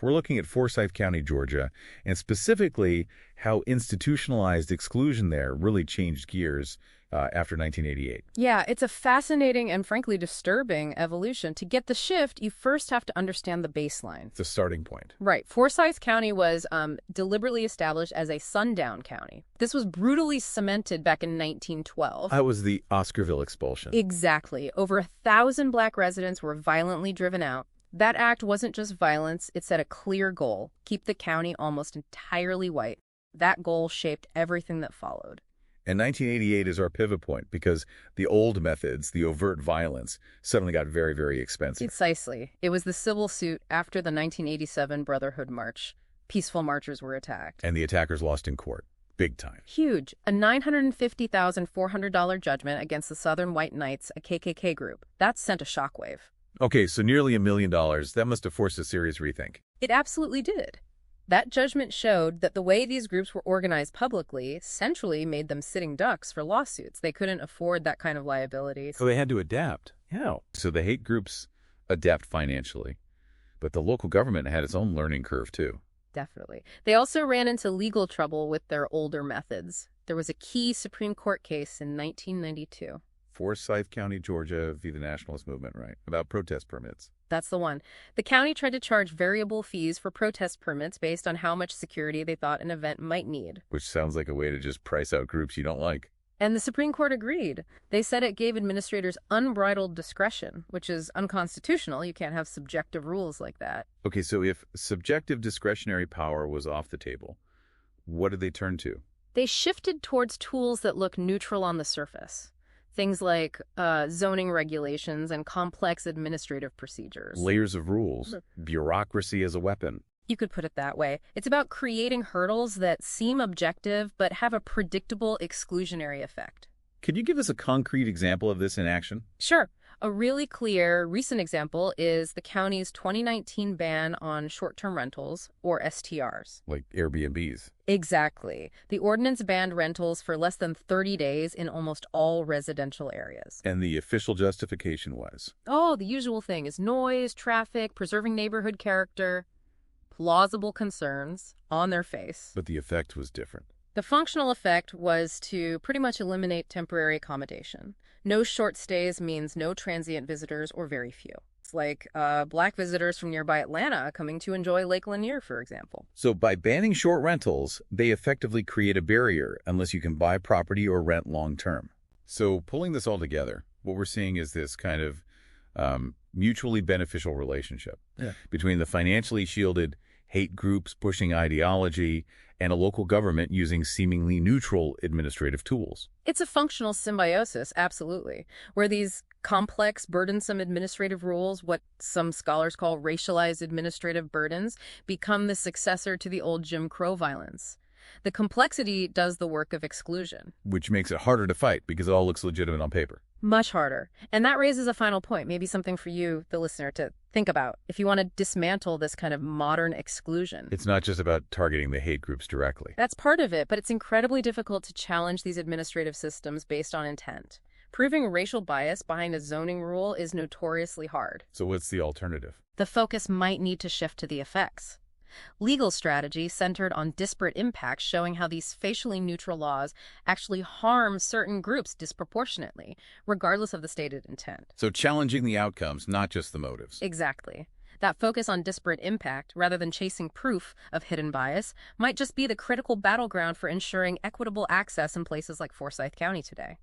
We're looking at Forsyth County, Georgia, and specifically how institutionalized exclusion there really changed gears after 1988. Yeah, it's a fascinating and frankly disturbing evolution. To get the shift, you first have to understand the baseline. It's a starting point. Right. Forsyth County was deliberately established as a sundown county. This was brutally cemented back in 1912. That was the Oscarville expulsion. Exactly. Over 1,000 black residents were violently driven out. That act wasn't just violence, it set a clear goal: keep the county almost entirely white. That goal shaped everything that followed. And 1988 is our pivot point because the old methods, the overt violence, suddenly got very, very expensive. Precisely. It was the civil suit after the 1987 Brotherhood March. Peaceful marchers were attacked. And the attackers lost in court. Big time. Huge. A $950,400 judgment against the Southern White Knights, a KKK group. That sent a shockwave. Okay, so nearly $1 million. That must have forced a serious rethink. It absolutely did. That judgment showed that the way these groups were organized publicly essentially made them sitting ducks for lawsuits. They couldn't afford that kind of liability. So they had to adapt. Yeah. So the hate groups adapt financially, but the local government had its own learning curve too. Definitely. They also ran into legal trouble with their older methods. There was a key Supreme Court case in 1992. Forsyth County, Georgia, v. the Nationalist Movement, right? About protest permits. That's the one. The county tried to charge variable fees for protest permits based on how much security they thought an event might need. Which sounds like a way to just price out groups you don't like. And the Supreme Court agreed. They said it gave administrators unbridled discretion, which is unconstitutional. You can't have subjective rules like that. Okay, so if subjective discretionary power was off the table, what did they turn to? They shifted towards tools that look neutral on the surface. Things like zoning regulations and complex administrative procedures. Layers of rules. Bureaucracy as a weapon. You could put it that way. It's about creating hurdles that seem objective but have a predictable exclusionary effect. Could you give us a concrete example of this in action? Sure. A really clear recent example is the county's 2019 ban on short-term rentals, or STRs. Like Airbnbs. Exactly. The ordinance banned rentals for less than 30 days in almost all residential areas. And the official justification was? Oh, the usual thing is noise, traffic, preserving neighborhood character. Plausible concerns on their face. But the effect was different. The functional effect was to pretty much eliminate temporary accommodation. No short stays means no transient visitors or very few. It's like black visitors from nearby Atlanta coming to enjoy Lake Lanier, for example. So by banning short rentals, they effectively create a barrier unless you can buy property or rent long term. So pulling this all together, what we're seeing is this kind of mutually beneficial relationship between the financially shielded hate groups pushing ideology and a local government using seemingly neutral administrative tools. It's a functional symbiosis, absolutely, where these complex, burdensome administrative rules, what some scholars call racialized administrative burdens, become the successor to the old Jim Crow violence. The complexity does the work of exclusion. Which makes it harder to fight because it all looks legitimate on paper. Much harder. And that raises a final point, maybe something for you, the listener, to think about if you want to dismantle this kind of modern exclusion. It's not just about targeting the hate groups directly. That's part of it, but it's incredibly difficult to challenge these administrative systems based on intent. Proving racial bias behind a zoning rule is notoriously hard. So what's the alternative? The focus might need to shift to the effects. Legal strategy centered on disparate impacts, showing how these facially neutral laws actually harm certain groups disproportionately, regardless of the stated intent. So challenging the outcomes, not just the motives. Exactly. That focus on disparate impact, rather than chasing proof of hidden bias, might just be the critical battleground for ensuring equitable access in places like Forsyth County today.